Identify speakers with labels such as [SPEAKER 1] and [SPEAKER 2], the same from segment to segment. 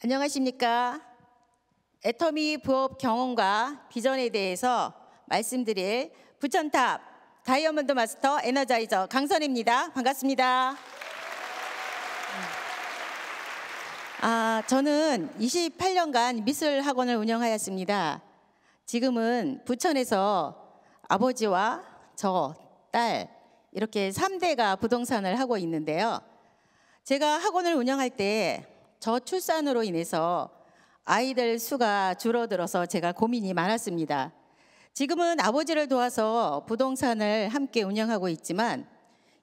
[SPEAKER 1] 안녕하십니까. 애터미 부업 경험과 비전에 대해서 말씀드릴 부천탑 다이아몬드 마스터 에너자이저 강선입니다. 반갑습니다. 저는 28년간 미술 학원을 운영하였습니다. 지금은 부천에서 아버지와 저, 딸 이렇게 3대가 부동산을 하고 있는데요. 제가 학원을 운영할 때 저출산으로 인해서 아이들 수가 줄어들어서 제가 고민이 많았습니다. 지금은 아버지를 도와서 부동산을 함께 운영하고 있지만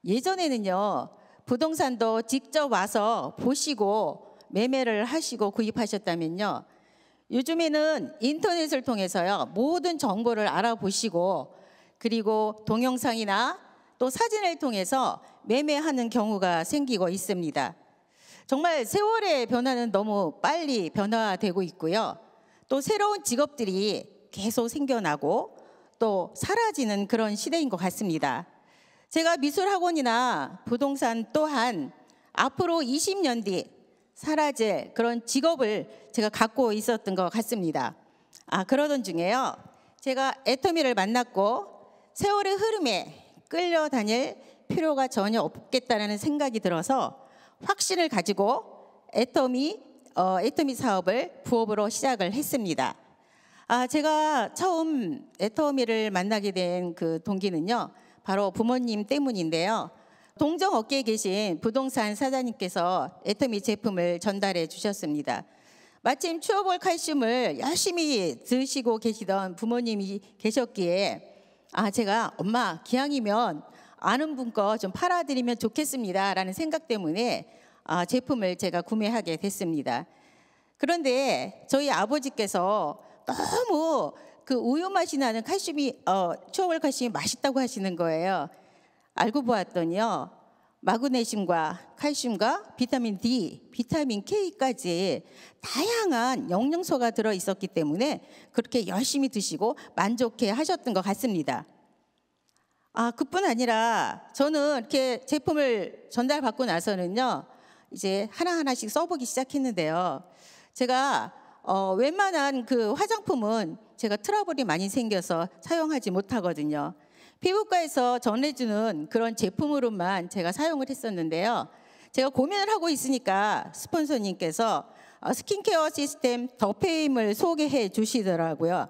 [SPEAKER 1] 예전에는요, 부동산도 직접 와서 보시고 매매를 하시고 구입하셨다면요, 요즘에는 인터넷을 통해서요 모든 정보를 알아보시고 그리고 동영상이나 또 사진을 통해서 매매하는 경우가 생기고 있습니다. 정말 세월의 변화는 너무 빨리 변화되고 있고요. 또 새로운 직업들이 계속 생겨나고 또 사라지는 그런 시대인 것 같습니다. 제가 미술학원이나 부동산 또한 앞으로 20년 뒤 사라질 그런 직업을 제가 갖고 있었던 것 같습니다. 그러던 중에요, 제가 애터미를 만났고 세월의 흐름에 끌려다닐 필요가 전혀 없겠다는 생각이 들어서 확신을 가지고 애터미 사업을 부업으로 시작을 했습니다. 제가 처음 애터미를 만나게 된 그 동기는요, 바로 부모님 때문인데요. 동정업계에 계신 부동산 사장님께서 애터미 제품을 전달해 주셨습니다. 마침 추어볼 칼슘을 열심히 드시고 계시던 부모님이 계셨기에 제가 엄마 기왕이면 아는 분 거 좀 팔아드리면 좋겠습니다 라는 생각 때문에 제품을 제가 구매하게 됐습니다. 그런데 저희 아버지께서 너무 그 우유 맛이 나는 칼슘이 추어볼 칼슘이 맛있다고 하시는 거예요. 알고 보았더니요, 마그네슘과 칼슘과 비타민 D, 비타민 K까지 다양한 영양소가 들어 있었기 때문에 그렇게 열심히 드시고 만족해 하셨던 것 같습니다. 그뿐 아니라 저는 이렇게 제품을 전달받고 나서는요, 이제 하나하나씩 써보기 시작했는데요. 제가 웬만한 그 화장품은 제가 트러블이 많이 생겨서 사용하지 못하거든요. 피부과에서 전해주는 그런 제품으로만 제가 사용을 했었는데요. 제가 고민을 하고 있으니까 스폰서님께서 스킨케어 시스템 더페임을 소개해 주시더라고요.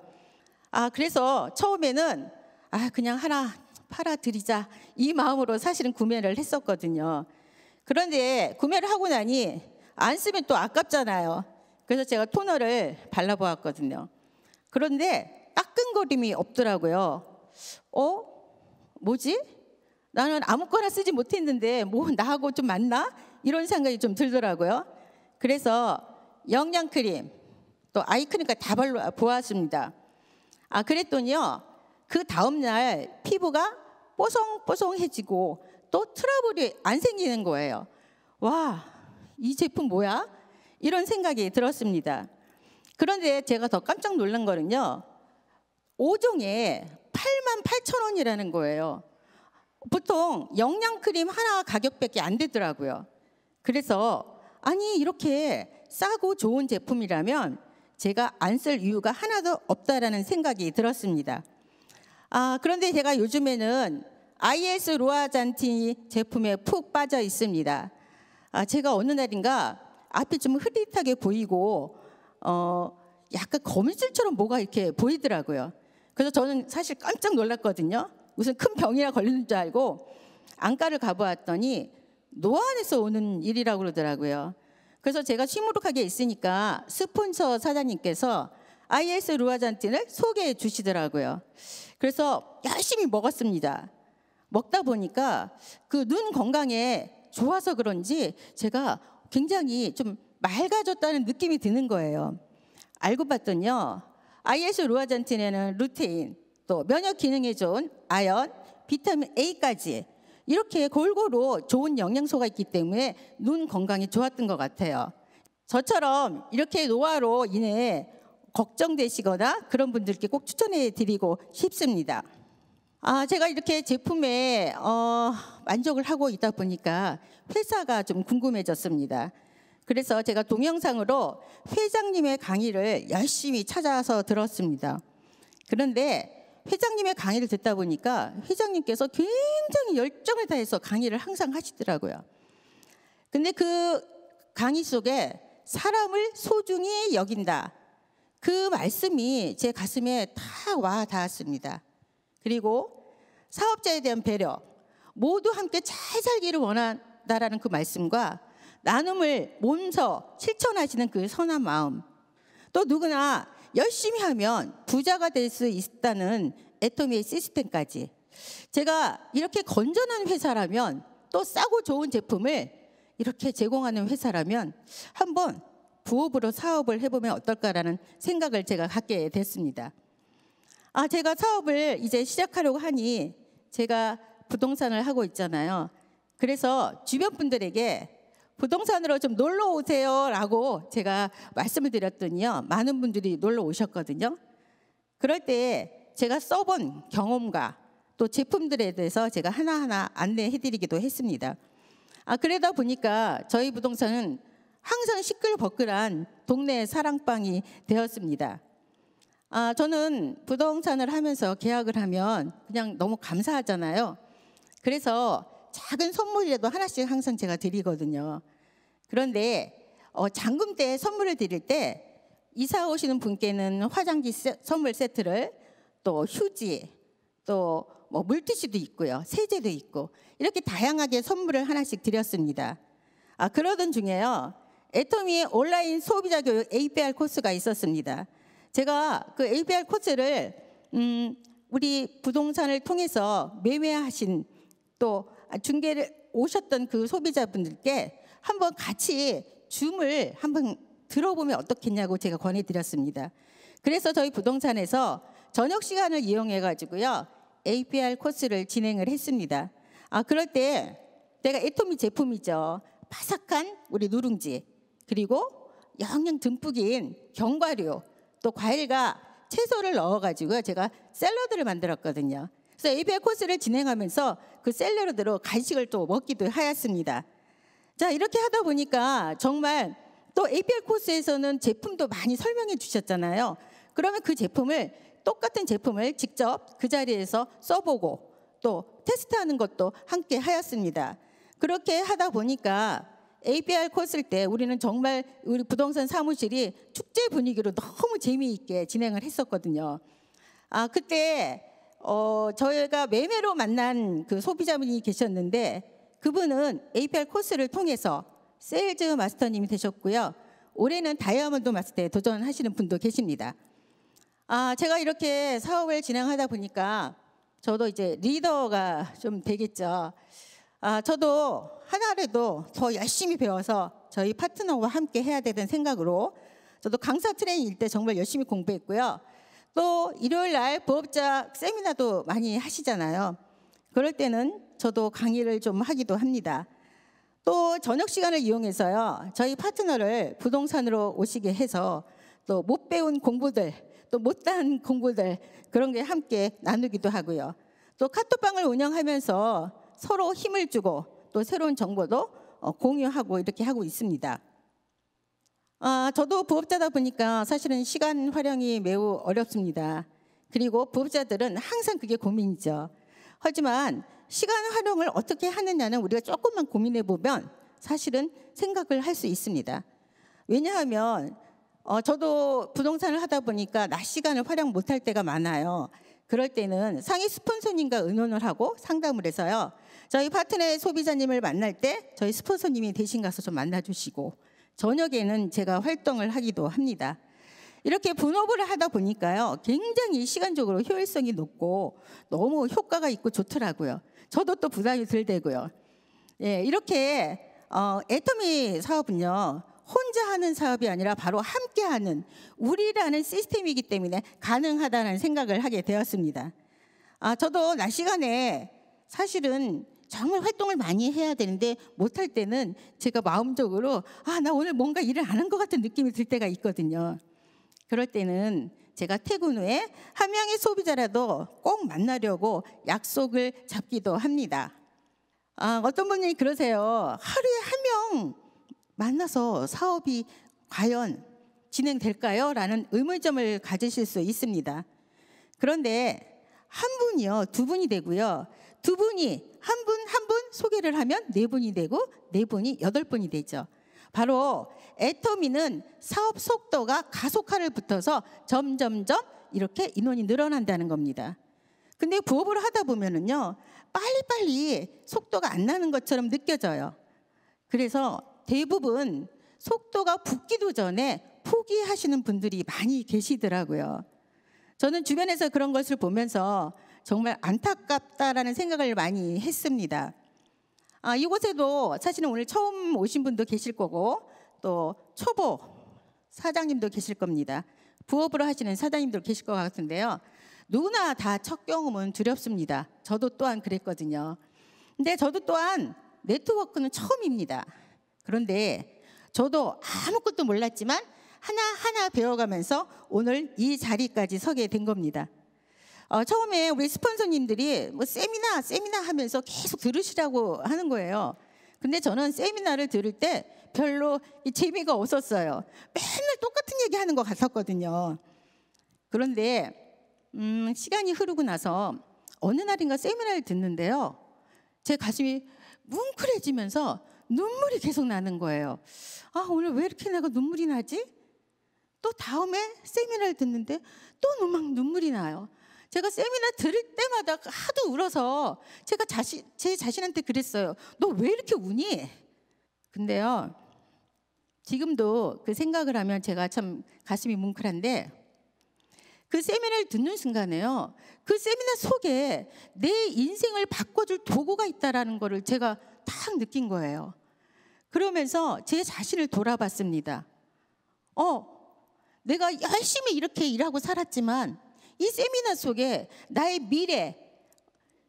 [SPEAKER 1] 그래서 처음에는 그냥 하나 팔아드리자 이 마음으로 사실은 구매를 했었거든요. 그런데 구매를 하고 나니 안 쓰면 또 아깝잖아요. 그래서 제가 토너를 발라보았거든요. 그런데 따끔거림이 없더라고요. 뭐지? 나는 아무거나 쓰지 못했는데 뭐 나하고 좀 맞나? 이런 생각이 좀 들더라고요. 그래서 영양크림 또 아이크림까지 다 발라보았습니다. 그랬더니요, 그 다음날 피부가 뽀송뽀송해지고 또 트러블이 안 생기는 거예요. 와, 이 제품 뭐야? 이런 생각이 들었습니다. 그런데 제가 더 깜짝 놀란 거는요, 5종에 88,000원이라는 거예요. 보통 영양크림 하나 가격밖에 안 되더라고요. 그래서 이렇게 싸고 좋은 제품이라면 제가 안 쓸 이유가 하나도 없다라는 생각이 들었습니다. 그런데 제가 요즘에는 IS 루아잔틴 제품에 푹 빠져 있습니다. 제가 어느 날인가 앞이 좀 흐릿하게 보이고 약간 거미줄처럼 뭐가 이렇게 보이더라고요. 그래서 저는 사실 깜짝 놀랐거든요. 무슨 큰 병이나 걸리는 줄 알고 안과를 가보았더니 노안에서 오는 일이라고 그러더라고요. 그래서 제가 시무룩하게 있으니까 스폰서 사장님께서 IS 루아잔틴을 소개해 주시더라고요. 그래서 열심히 먹었습니다. 먹다 보니까 그 눈 건강에 좋아서 그런지 제가 굉장히 좀 맑아졌다는 느낌이 드는 거예요. 알고 봤더니요, IS 루아잔틴에는 루테인, 또 면역 기능에 좋은 아연, 비타민 A까지 이렇게 골고루 좋은 영양소가 있기 때문에 눈 건강이 좋았던 것 같아요. 저처럼 이렇게 노화로 인해 걱정되시거나 그런 분들께 꼭 추천해 드리고 싶습니다. 제가 이렇게 제품에 만족을 하고 있다 보니까 회사가 좀 궁금해졌습니다. 그래서 제가 동영상으로 회장님의 강의를 열심히 찾아서 들었습니다. 그런데 회장님의 강의를 듣다 보니까 회장님께서 굉장히 열정을 다해서 강의를 항상 하시더라고요. 근데 그 강의 속에 사람을 소중히 여긴다, 그 말씀이 제 가슴에 다 와 닿았습니다. 그리고 사업자에 대한 배려, 모두 함께 잘 살기를 원한다라는 그 말씀과 나눔을 몸소 실천하시는 그 선한 마음, 또 누구나 열심히 하면 부자가 될 수 있다는 애터미의 시스템까지, 제가 이렇게 건전한 회사라면, 또 싸고 좋은 제품을 이렇게 제공하는 회사라면 한번 부업으로 사업을 해보면 어떨까라는 생각을 제가 갖게 됐습니다. 제가 사업을 이제 시작하려고 하니 제가 부동산을 하고 있잖아요. 그래서 주변 분들에게 부동산으로 좀 놀러 오세요라고 제가 말씀을 드렸더니요, 많은 분들이 놀러 오셨거든요. 그럴 때 제가 써본 경험과 또 제품들에 대해서 제가 하나하나 안내해드리기도 했습니다. 그러다 보니까 저희 부동산은 항상 시끌벅글한 동네 사랑방이 되었습니다. 저는 부동산을 하면서 계약을 하면 그냥 너무 감사하잖아요. 그래서 작은 선물이라도 하나씩 항상 제가 드리거든요. 그런데 잔금 때 선물을 드릴 때 이사 오시는 분께는 화장지 선물 세트를, 또 휴지, 또 뭐 물티슈도 있고요, 세제도 있고, 이렇게 다양하게 선물을 하나씩 드렸습니다. 그러던 중에요, 애터미의 온라인 소비자 교육 APR 코스가 있었습니다. 제가 그 APR 코스를 우리 부동산을 통해서 매매하신, 또 중개를 오셨던 그 소비자분들께 한번 같이 줌을 한번 들어보면 어떻겠냐고 제가 권해드렸습니다. 그래서 저희 부동산에서 저녁 시간을 이용해 가지고요, APR 코스를 진행을 했습니다. 그럴 때 내가 애터미 제품이죠, 바삭한 우리 누룽지, 그리고 영양 듬뿍인 견과류, 또 과일과 채소를 넣어가지고 제가 샐러드를 만들었거든요. 그래서 APR 코스를 진행하면서 그 샐러드로 간식을 또 먹기도 하였습니다. 자, 이렇게 하다 보니까 정말 또 APR 코스에서는 제품도 많이 설명해 주셨잖아요. 그러면 그 제품을, 똑같은 제품을 직접 그 자리에서 써보고 또 테스트하는 것도 함께 하였습니다. 그렇게 하다 보니까 APR 코스일 때 우리는 정말 우리 부동산 사무실이 축제 분위기로 너무 재미있게 진행을 했었거든요. 그때 저희가 매매로 만난 그 소비자분이 계셨는데, 그분은 APR 코스를 통해서 세일즈 마스터님이 되셨고요. 올해는 다이아몬드 마스터에 도전하시는 분도 계십니다. 제가 이렇게 사업을 진행하다 보니까 저도 이제 리더가 좀 되겠죠. 저도 하나라도 더 열심히 배워서 저희 파트너와 함께 해야 되는 생각으로 저도 강사 트레이닝일 때 정말 열심히 공부했고요. 또 일요일 날 부업자 세미나도 많이 하시잖아요. 그럴 때는 저도 강의를 좀 하기도 합니다. 또 저녁 시간을 이용해서요, 저희 파트너를 부동산으로 오시게 해서 또 못 배운 공부들, 또 못한 공부들, 그런 게 함께 나누기도 하고요. 또 카톡방을 운영하면서 서로 힘을 주고 또 새로운 정보도 공유하고 이렇게 하고 있습니다. 저도 부업자다 보니까 사실은 시간 활용이 매우 어렵습니다. 그리고 부업자들은 항상 그게 고민이죠. 하지만 시간 활용을 어떻게 하느냐는 우리가 조금만 고민해 보면 사실은 생각을 할 수 있습니다. 왜냐하면 저도 부동산을 하다 보니까 낮 시간을 활용 못할 때가 많아요. 그럴 때는 상위 스폰서님과 의논을 하고 상담을 해서요, 저희 파트너의 소비자님을 만날 때 저희 스폰서님이 대신 가서 좀 만나주시고, 저녁에는 제가 활동을 하기도 합니다. 이렇게 분업을 하다 보니까요, 굉장히 시간적으로 효율성이 높고 너무 효과가 있고 좋더라고요. 저도 또 부담이 덜 되고요. 이렇게 애터미 사업은요, 혼자 하는 사업이 아니라 바로 함께하는 우리라는 시스템이기 때문에 가능하다는 생각을 하게 되었습니다. 저도 낮 시간에 사실은 정말 활동을 많이 해야 되는데 못할 때는 제가 마음적으로 나 오늘 뭔가 일을 안 한 것 같은 느낌이 들 때가 있거든요. 그럴 때는 제가 퇴근 후에 한 명의 소비자라도 꼭 만나려고 약속을 잡기도 합니다. 어떤 분이 그러세요. 하루에 한 명 만나서 사업이 과연 진행될까요? 라는 의문점을 가지실 수 있습니다. 그런데 한 분이요, 두 분이 되고요. 두 분이 한 분 한 분 소개를 하면 네 분이 되고 네 분이 8분이 되죠. 바로 애터미는 사업 속도가 가속화를 붙어서 점점점 이렇게 인원이 늘어난다는 겁니다. 근데 부업을 하다 보면은요, 빨리빨리 속도가 안 나는 것처럼 느껴져요. 그래서 대부분 속도가 붙기도 전에 포기하시는 분들이 많이 계시더라고요. 저는 주변에서 그런 것을 보면서 정말 안타깝다라는 생각을 많이 했습니다. 이곳에도 사실은 오늘 처음 오신 분도 계실 거고 또 초보 사장님도 계실 겁니다. 부업으로 하시는 사장님도 계실 것 같은데요. 누구나 다 첫 경험은 두렵습니다. 저도 또한 그랬거든요. 근데 저도 또한 네트워크는 처음입니다. 그런데 저도 아무것도 몰랐지만 하나하나 배워가면서 오늘 이 자리까지 서게 된 겁니다. 처음에 우리 스폰서님들이 뭐 세미나 하면서 계속 들으시라고 하는 거예요. 근데 저는 세미나를 들을 때 별로 재미가 없었어요. 맨날 똑같은 얘기 하는 것 같았거든요. 그런데 시간이 흐르고 나서 어느 날인가 세미나를 듣는데요. 제 가슴이 뭉클해지면서 눈물이 계속 나는 거예요. 오늘 왜 이렇게 내가 눈물이 나지? 또 다음에 세미나를 듣는데 또 막 눈물이 나요. 제가 세미나 들을 때마다 하도 울어서 제가 제 자신한테 그랬어요. 너 왜 이렇게 우니? 근데요, 지금도 그 생각을 하면 제가 참 가슴이 뭉클한데, 그 세미나를 듣는 순간에요, 그 세미나 속에 내 인생을 바꿔줄 도구가 있다라는 거를 제가 딱 느낀 거예요. 그러면서 제 자신을 돌아봤습니다. 내가 열심히 이렇게 일하고 살았지만 이 세미나 속에 나의 미래,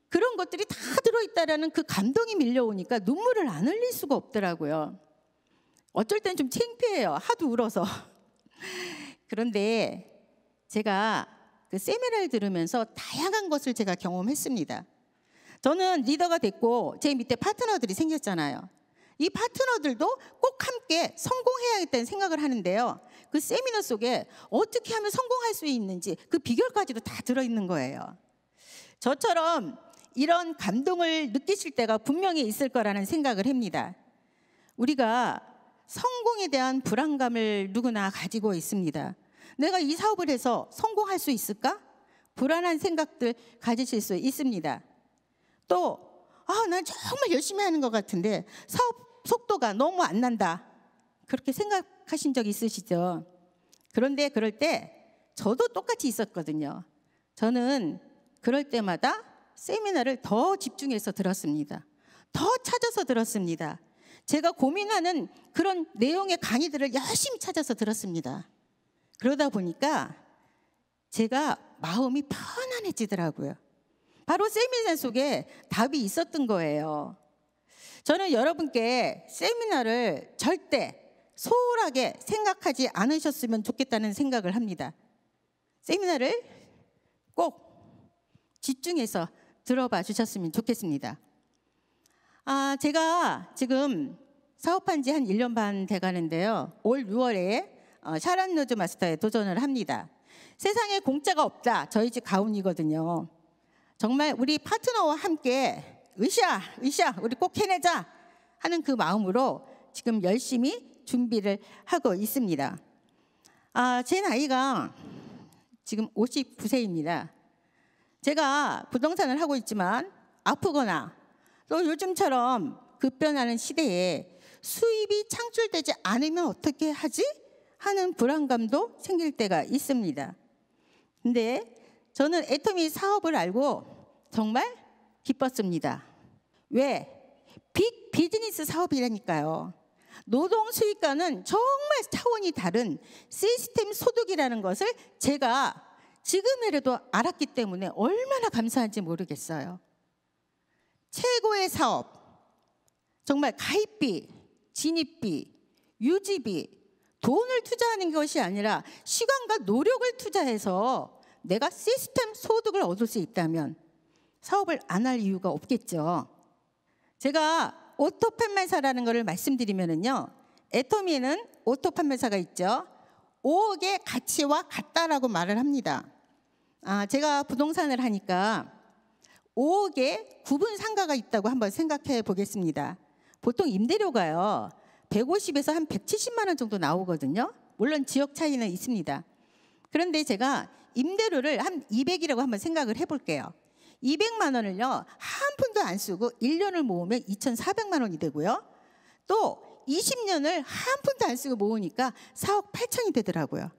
[SPEAKER 1] 그런 것들이 다 들어있다라는 그 감동이 밀려오니까 눈물을 안 흘릴 수가 없더라고요. 어쩔 땐 좀 창피해요. 하도 울어서. 그런데 제가 그 세미나를 들으면서 다양한 것을 제가 경험했습니다. 저는 리더가 됐고 제 밑에 파트너들이 생겼잖아요. 이 파트너들도 꼭 함께 성공해야겠다는 생각을 하는데요. 그 세미나 속에 어떻게 하면 성공할 수 있는지 그 비결까지도 다 들어있는 거예요. 저처럼 이런 감동을 느끼실 때가 분명히 있을 거라는 생각을 합니다. 우리가 성공에 대한 불안감을 누구나 가지고 있습니다. 내가 이 사업을 해서 성공할 수 있을까? 불안한 생각들 가지실 수 있습니다. 또 난 정말 열심히 하는 것 같은데 사업 속도가 너무 안 난다. 그렇게 생각하신 적 있으시죠? 그런데 그럴 때 저도 똑같이 있었거든요. 저는 그럴 때마다 세미나를 더 집중해서 들었습니다. 더 찾아서 들었습니다. 제가 고민하는 그런 내용의 강의들을 열심히 찾아서 들었습니다. 그러다 보니까 제가 마음이 편안해지더라고요. 바로 세미나 속에 답이 있었던 거예요. 저는 여러분께 세미나를 절대 소홀하게 생각하지 않으셨으면 좋겠다는 생각을 합니다. 세미나를 꼭 집중해서 들어봐 주셨으면 좋겠습니다. 제가 지금 사업한 지 한 1년 반 돼가는데요. 올 6월에 샤론 로즈 마스터에 도전을 합니다. 세상에 공짜가 없다. 저희 집 가훈이거든요. 정말 우리 파트너와 함께 으쌰 우리 꼭 해내자 하는 그 마음으로 지금 열심히 준비를 하고 있습니다. 제 나이가 지금 59세입니다. 제가 부동산을 하고 있지만 아프거나 또 요즘처럼 급변하는 시대에 수입이 창출되지 않으면 어떻게 하지? 하는 불안감도 생길 때가 있습니다. 근데 저는 애터미 사업을 알고 정말 기뻤습니다. 왜? 빅 비즈니스 사업이라니까요. 노동 수익과는 정말 차원이 다른 시스템 소득이라는 것을 제가 지금이라도 알았기 때문에 얼마나 감사한지 모르겠어요. 최고의 사업, 정말 가입비, 진입비, 유지비, 돈을 투자하는 것이 아니라 시간과 노력을 투자해서 내가 시스템 소득을 얻을 수 있다면 사업을 안 할 이유가 없겠죠. 제가 오토팻만사라는 것을 말씀드리면은요, 애터미에는 오토 판매사가 있죠. 5억의 가치와 같다라고 말을 합니다. 제가 부동산을 하니까 5억의 구분 상가가 있다고 한번 생각해 보겠습니다. 보통 임대료가요 150에서 한 170만 원 정도 나오거든요. 물론 지역 차이는 있습니다. 그런데 제가 임대료를 한 200이라고 한번 생각을 해볼게요. 200만 원을요 한 푼도 안 쓰고 1년을 모으면 2,400만 원이 되고요. 또 20년을 한 푼도 안 쓰고 모으니까 4억 8천이 되더라고요.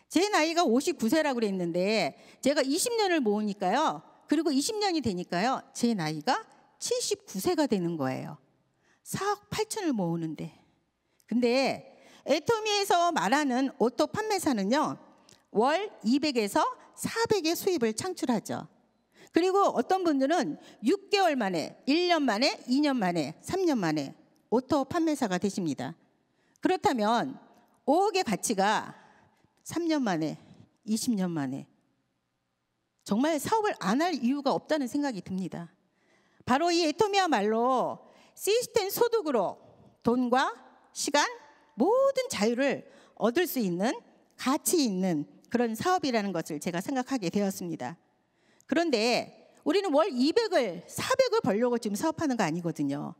[SPEAKER 1] 제 나이가 59세라고 그랬는데 제가 20년을 모으니까요. 그리고 20년이 되니까요. 제 나이가 79세가 되는 거예요. 4억 8천을 모으는데. 근데 애터미에서 말하는 오토 판매사는요. 월 200에서 400의 수입을 창출하죠. 그리고 어떤 분들은 6개월 만에, 1년 만에, 2년 만에, 3년 만에 오토 판매사가 되십니다. 그렇다면 5억의 가치가 3년 만에, 20년 만에 정말 사업을 안 할 이유가 없다는 생각이 듭니다. 바로 이 애터미야말로 시스템 소득으로 돈과 시간, 모든 자유를 얻을 수 있는 가치 있는 그런 사업이라는 것을 제가 생각하게 되었습니다. 그런데 우리는 월 200을, 400을 벌려고 지금 사업하는 거 아니거든요.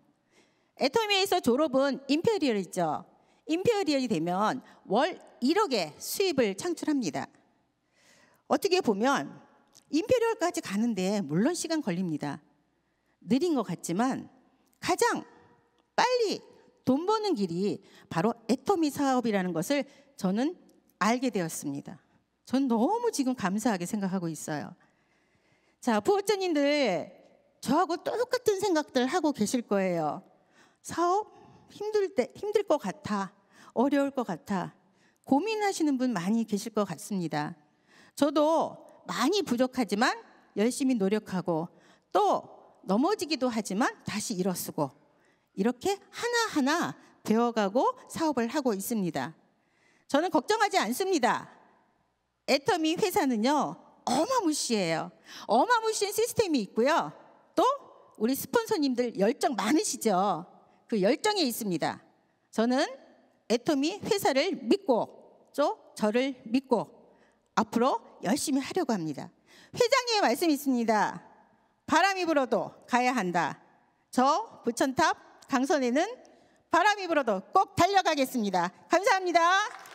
[SPEAKER 1] 애터미에서 졸업은 임페리얼이죠. 임페리얼이 되면 월 1억의 수입을 창출합니다. 어떻게 보면 임페리얼까지 가는데 물론 시간 걸립니다. 느린 것 같지만 가장 빨리 돈 버는 길이 바로 애터미 사업이라는 것을 저는 알게 되었습니다. 전 너무 지금 감사하게 생각하고 있어요. 자, 부업자님들 저하고 똑같은 생각들 하고 계실 거예요. 사업 힘들 것 같아, 어려울 것 같아 고민하시는 분 많이 계실 것 같습니다. 저도 많이 부족하지만 열심히 노력하고 또 넘어지기도 하지만 다시 일어서고 이렇게 하나하나 배워가고 사업을 하고 있습니다. 저는 걱정하지 않습니다. 애터미 회사는요 어마무시해요. 어마무시한 시스템이 있고요. 또 우리 스폰서님들 열정 많으시죠. 그 열정이 있습니다. 저는 애터미 회사를 믿고 또 저를 믿고 앞으로 열심히 하려고 합니다. 회장님의 말씀이 있습니다. 바람이 불어도 가야 한다. 저 부천탑 강선에는 바람이 불어도 꼭 달려가겠습니다. 감사합니다.